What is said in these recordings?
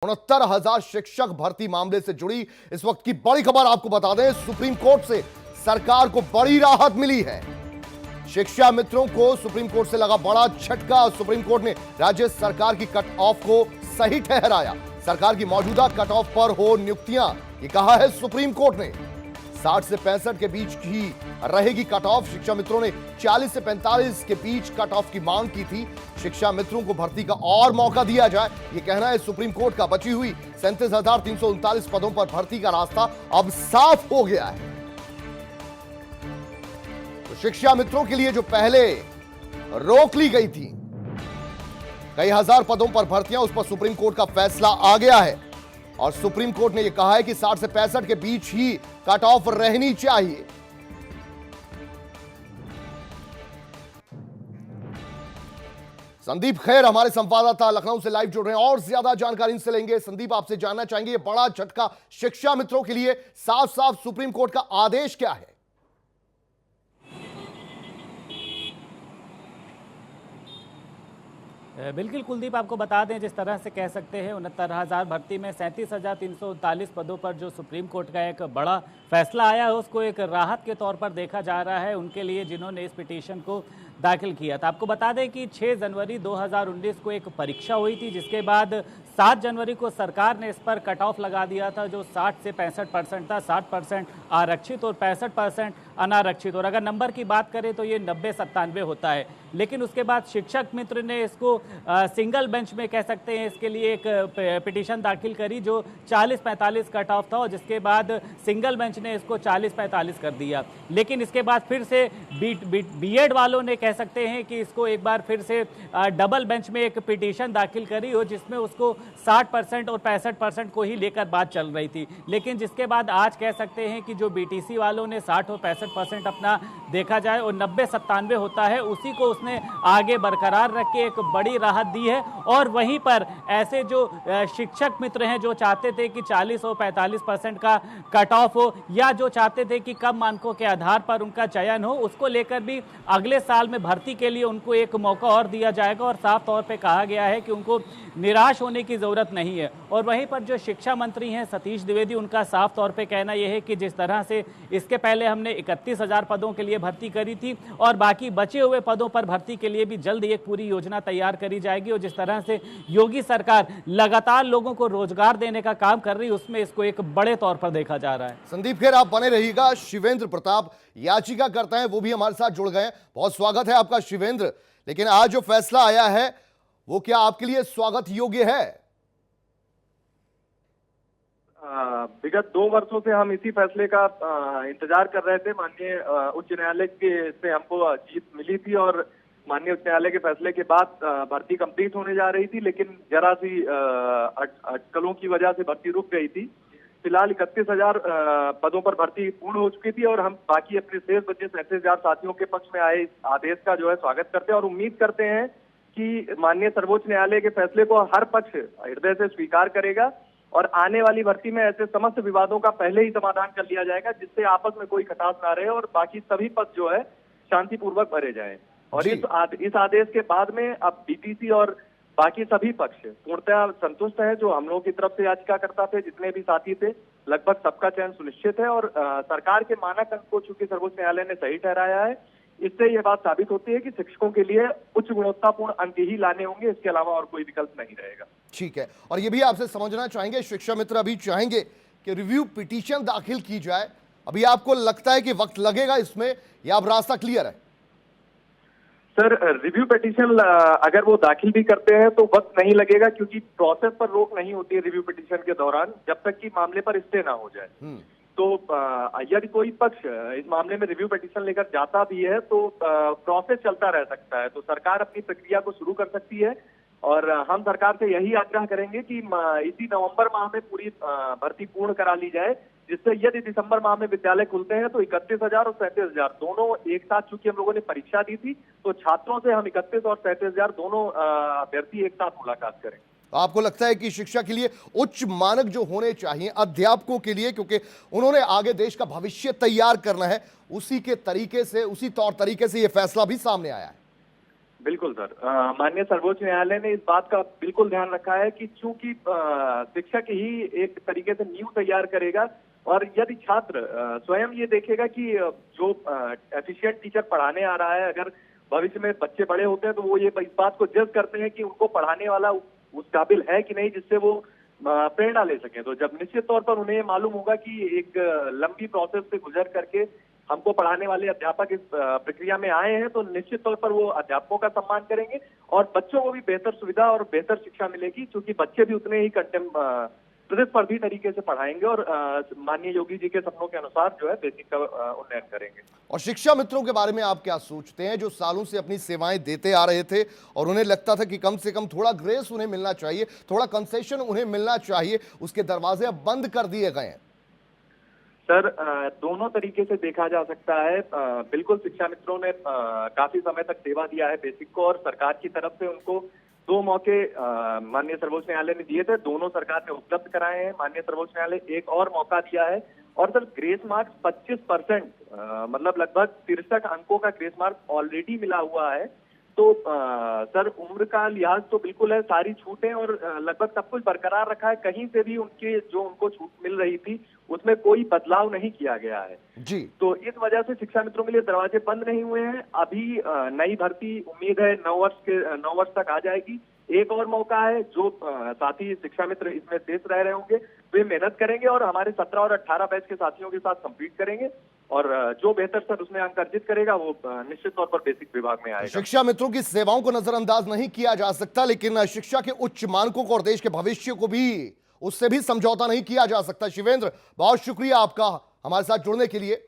69,000 शिक्षक भर्ती मामले से जुड़ी इस वक्त की बड़ी खबर आपको बता दें। सुप्रीम कोर्ट से सरकार को बड़ी राहत मिली है। शिक्षा मित्रों को सुप्रीम कोर्ट से लगा बड़ा झटका। सुप्रीम कोर्ट ने राज्य सरकार की कट ऑफ को सही ठहराया। सरकार की मौजूदा कट ऑफ पर हो नियुक्तियां, ये कहा है सुप्रीम कोर्ट ने। 60 से 65 के बीच ही रहेगी कट ऑफ। शिक्षा मित्रों ने 40 से 45 के बीच कट ऑफ की मांग की थी। शिक्षा मित्रों को भर्ती का और मौका दिया जाए, यह कहना है सुप्रीम कोर्ट का। बची हुई 37,339 पदों पर भर्ती का रास्ता अब साफ हो गया है। तो शिक्षा मित्रों के लिए जो पहले रोक ली गई थी कई हजार पदों पर भर्तियां, उस पर सुप्रीम कोर्ट का फैसला आ गया है और सुप्रीम कोर्ट ने यह कहा है कि 60 से 65 के बीच ही कट ऑफ रहनी चाहिए। संदीप खैर हमारे संवाददाता लखनऊ से लाइव जुड़ रहे हैं और ज्यादा जानकारी इनसे लेंगे। संदीप, आपसे जानना चाहेंगे, ये बड़ा झटका शिक्षा मित्रों के लिए, साफ साफ सुप्रीम कोर्ट का आदेश क्या है? बिल्कुल कुलदीप, आपको बता दें, जिस तरह से कह सकते हैं 69,000 भर्ती में 37,339 पदों पर जो सुप्रीम कोर्ट का एक बड़ा फैसला आया है, उसको एक राहत के तौर पर देखा जा रहा है उनके लिए जिन्होंने इस पिटीशन को दाखिल किया था। आपको बता दें कि 6 जनवरी 2019 को एक परीक्षा हुई थी, जिसके बाद 7 जनवरी को सरकार ने इस पर कट ऑफ लगा दिया था, जो 60 से 65% था। 60% आरक्षित और 65% अनारक्षित। और अगर नंबर की बात करें तो ये 90-97 होता है। लेकिन उसके बाद शिक्षक मित्र ने इसको सिंगल बेंच में कह सकते हैं इसके लिए एक पिटीशन दाखिल करी, जो 40-45 कट ऑफ था, और जिसके बाद सिंगल बेंच ने इसको 40-45 कर दिया। लेकिन इसके बाद फिर से बीएड वालों ने कह सकते हैं कि इसको एक बार फिर से डबल बेंच में एक पिटीशन दाखिल करी हो, जिसमें उसको 60% और 65% को ही लेकर बात चल रही थी। लेकिन जिसके बाद आज कह सकते हैं कि जो बीटीसी वालों ने 60 और 65% अपना देखा जाए और 90-97 होता है, उसी को उसने आगे बरकरार रख के एक बड़ी राहत दी है। और वहीं पर ऐसे जो शिक्षक मित्र हैं जो चाहते थे कि 40 और 45% का कट ऑफ हो, या जो चाहते थे कि कम मानकों के आधार पर उनका चयन हो, उसको लेकर भी अगले साल में भर्ती के लिए उनको एक मौका और दिया जाएगा। और साफ तौर पे कहा गया है कि उनको निराश होने की जरूरत नहीं है। और वहीं पर जो शिक्षा मंत्री हैं सतीश द्विवेदी, उनका साफ तौर पे कहना यह है कि जिस तरह से इसके पहले हमने 31,000 पदों के लिए भर्ती करी थी और बाकी बचे हुए पदों पर भर्ती के लिए भी जल्द एक पूरी योजना तैयार करी जाएगी। और जिस तरह से योगी सरकार लगातार लोगों को रोजगार देने का काम कर रही है, उसमें इसको एक बड़े तौर पर देखा जा रहा है। संदीप खैर, आप बने रहिएगा। शिवेंद्र प्रताप याचिका करता है, वो भी हमारे साथ जुड़ गए। बहुत स्वागत है आपका शिवेंद्र। लेकिन आज जो फैसला आया है वो क्या आपके लिए स्वागत योग्य है? विगत 2 वर्षों से हम इसी फैसले का इंतजार कर रहे थे। माननीय उच्च न्यायालय के से हमको जीत मिली थी और माननीय उच्च न्यायालय के फैसले के बाद भर्ती कंप्लीट होने जा रही थी, लेकिन जरा सी अटकलों की वजह से भर्ती रुक गई थी। फिलहाल 31,000 पदों पर भर्ती पूर्ण हो चुकी थी और हम बाकी अपने शेष बचे 37,000 साथियों के पक्ष में आए इस आदेश का जो है स्वागत करते हैं और उम्मीद करते हैं कि माननीय सर्वोच्च न्यायालय के फैसले को हर पक्ष हृदय से स्वीकार करेगा और आने वाली भर्ती में ऐसे समस्त विवादों का पहले ही समाधान कर लिया जाएगा, जिससे आपस में कोई खटास ना रहे और बाकी सभी पद जो है शांतिपूर्वक भरे जाएं। और इस आदेश के बाद में अब बीटीसी और बाकी सभी पक्ष पूर्णतः संतुष्ट है। जो हम लोगों की तरफ से याचिका करता थे, जितने भी साथी थे, लगभग सबका चयन सुनिश्चित है और सरकार के मानक अंक को चूंकि सर्वोच्च न्यायालय ने सही ठहराया है, इससे यह बात साबित होती है कि शिक्षकों के लिए उच्च गुणवत्तापूर्ण अंक ही लाने होंगे, इसके अलावा और कोई विकल्प नहीं रहेगा। ठीक है, और ये भी आपसे समझना चाहेंगे, शिक्षा मित्र अभी चाहेंगे कि रिव्यू पिटीशन दाखिल की जाए। अभी आपको लगता है कि वक्त लगेगा इसमें, या अब रास्ता क्लियर है? सर, रिव्यू पिटीशन अगर वो दाखिल भी करते हैं तो वक्त नहीं लगेगा, क्योंकि प्रोसेस पर रोक नहीं होती है रिव्यू पिटीशन के दौरान जब तक कि मामले पर स्टे ना हो जाए। तो यदि कोई पक्ष इस मामले में रिव्यू पिटीशन लेकर जाता भी है तो प्रोसेस चलता रह सकता है, तो सरकार अपनी प्रक्रिया को शुरू कर सकती है। और हम सरकार से यही आग्रह करेंगे कि इसी नवंबर माह में पूरी भर्ती पूर्ण करा ली जाए, जिससे यदि दिसंबर माह में विद्यालय खुलते हैं तो 31,000 और 37,000 दोनों एक साथ, चूंकि हम लोगों ने परीक्षा दी थी तो छात्रों से हम 31 और 37,000 दोनों अभ्यर्थी एक साथ मुलाकात करें। आपको लगता है कि शिक्षा के लिए उच्च मानक जो होने चाहिए अध्यापकों के लिए, क्योंकि उन्होंने आगे देश का भविष्य तैयार करना है, उसी के तरीके से, उसी तौर तरीके से यह फैसला भी सामने आया है? बिल्कुल सर। माननीय सर्वोच्च न्यायालय ने इस बात का बिल्कुल ध्यान रखा है कि चूंकि शिक्षक ही एक तरीके से नींव तैयार करेगा, और यदि छात्र स्वयं ये देखेगा कि जो एफिशिएंट टीचर पढ़ाने आ रहा है, अगर भविष्य में बच्चे बड़े होते हैं तो वो ये इस बात को जज करते हैं कि उनको पढ़ाने वाला उस काबिल है कि नहीं, जिससे वो प्रेरणा ले सकें। तो जब निश्चित तौर पर उन्हें मालूम होगा कि एक लंबी प्रोसेस से गुजर करके हमको पढ़ाने वाले अध्यापक इस प्रक्रिया में आए हैं, तो निश्चित तौर पर वो अध्यापकों का सम्मान करेंगे और बच्चों को भी बेहतर सुविधा और बेहतर शिक्षा मिलेगी, क्योंकि बच्चे भी उतने ही प्रतिस्पर्धी तरीके से पढ़ाएंगे और माननीय योगी जी के सपनों के अनुसार जो है बेसिक का उन्नयन करेंगे। और शिक्षा मित्रों के बारे में आप क्या सोचते हैं, जो सालों से अपनी सेवाएं देते आ रहे थे और उन्हें लगता था कि कम से कम थोड़ा ग्रेस उन्हें मिलना चाहिए, थोड़ा कंसेशन उन्हें मिलना चाहिए, उसके दरवाजे अब बंद कर दिए गए हैं? सर, दोनों तरीके से देखा जा सकता है। बिल्कुल शिक्षा मित्रों ने काफी समय तक सेवा दिया है बेसिक को, और सरकार की तरफ से उनको 2 मौके माननीय सर्वोच्च न्यायालय ने दिए थे, दोनों सरकार ने उपलब्ध कराए हैं। माननीय सर्वोच्च न्यायालय एक और मौका दिया है, और सर ग्रेस मार्क्स 25%, मतलब लगभग 63 अंकों का ग्रेस मार्क्स ऑलरेडी मिला हुआ है। तो सर उम्र का लिहाज तो बिल्कुल है, सारी छूटें और लगभग सब कुछ बरकरार रखा है। कहीं से भी उनको छूट मिल रही थी उसमें कोई बदलाव नहीं किया गया है जी। तो इस वजह से शिक्षा मित्रों के लिए दरवाजे बंद नहीं हुए हैं। अभी नई भर्ती उम्मीद है 9 वर्ष तक आ जाएगी। एक और मौका है, जो साथी शिक्षा मित्र इसमें शेष रह रहे होंगे वे मेहनत करेंगे और हमारे 17 और 18 बैच के साथियों के साथ कंप्लीट करेंगे, और जो बेहतर सर उसमें अंक अर्जित करेगा वो निश्चित तौर पर बेसिक विभाग में आएगा। शिक्षा मित्रों की सेवाओं को नजरअंदाज नहीं किया जा सकता, लेकिन शिक्षा के उच्च मानकों को और देश के भविष्य को भी, उससे भी समझौता नहीं किया जा सकता। शिवेंद्र, बहुत शुक्रिया आपका हमारे साथ जुड़ने के लिए।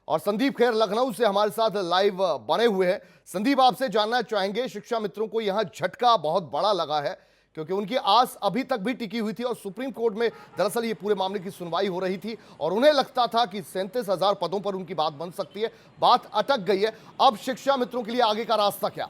और संदीप खेर लखनऊ से हमारे साथ लाइव बने हुए हैं। संदीप, आपसे जानना चाहेंगे, शिक्षा मित्रों को यहां झटका बहुत बड़ा लगा है, क्योंकि उनकी आस अभी तक भी टिकी हुई थी और सुप्रीम कोर्ट में दरअसल ये पूरे मामले की सुनवाई हो रही थी और उन्हें लगता था कि 37,000 पदों पर उनकी बात बन सकती है, बात अटक गई है। अब शिक्षा मित्रों के लिए आगे का रास्ता क्या?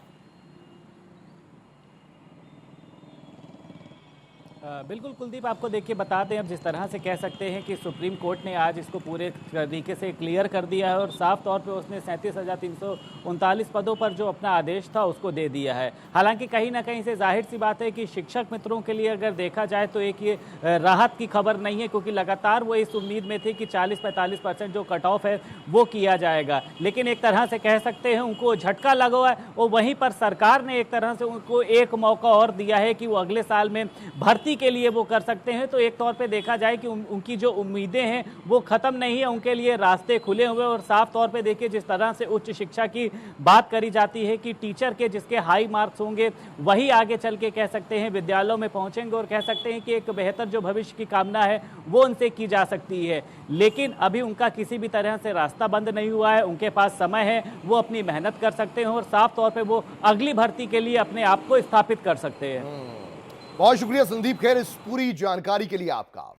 बिल्कुल कुलदीप, आपको देखिए बताते हैं, अब जिस तरह से कह सकते हैं कि सुप्रीम कोर्ट ने आज इसको पूरे तरीके से क्लियर कर दिया है और साफ तौर पे उसने 37,339 पदों पर जो अपना आदेश था उसको दे दिया है। हालांकि कहीं ना कहीं से जाहिर सी बात है कि शिक्षक मित्रों के लिए अगर देखा जाए तो एक ये राहत की खबर नहीं है, क्योंकि लगातार वो इस उम्मीद में थे कि 40-45% जो कट ऑफ है वो किया जाएगा, लेकिन एक तरह से कह सकते हैं उनको झटका लगा हुआ है। और वहीं पर सरकार ने एक तरह से उनको एक मौका और दिया है कि वो अगले साल में भर्ती के लिए वो कर सकते हैं। तो एक तौर पे देखा जाए कि उनकी जो उम्मीदें हैं वो खत्म नहीं है, उनके लिए रास्ते खुले हुए। और साफ तौर पे देखिए, जिस तरह से उच्च शिक्षा की बात करी जाती है कि टीचर के जिसके हाई मार्क्स होंगे वही आगे चल के कह सकते हैं विद्यालयों में पहुंचेंगे और कह सकते हैं कि एक बेहतर जो भविष्य की कामना है वो उनसे की जा सकती है। लेकिन अभी उनका किसी भी तरह से रास्ता बंद नहीं हुआ है, उनके पास समय है, वो अपनी मेहनत कर सकते हैं और साफ तौर पर वो अगली भर्ती के लिए अपने आप को स्थापित कर सकते हैं। बहुत शुक्रिया संदीप खेर इस पूरी जानकारी के लिए आपका।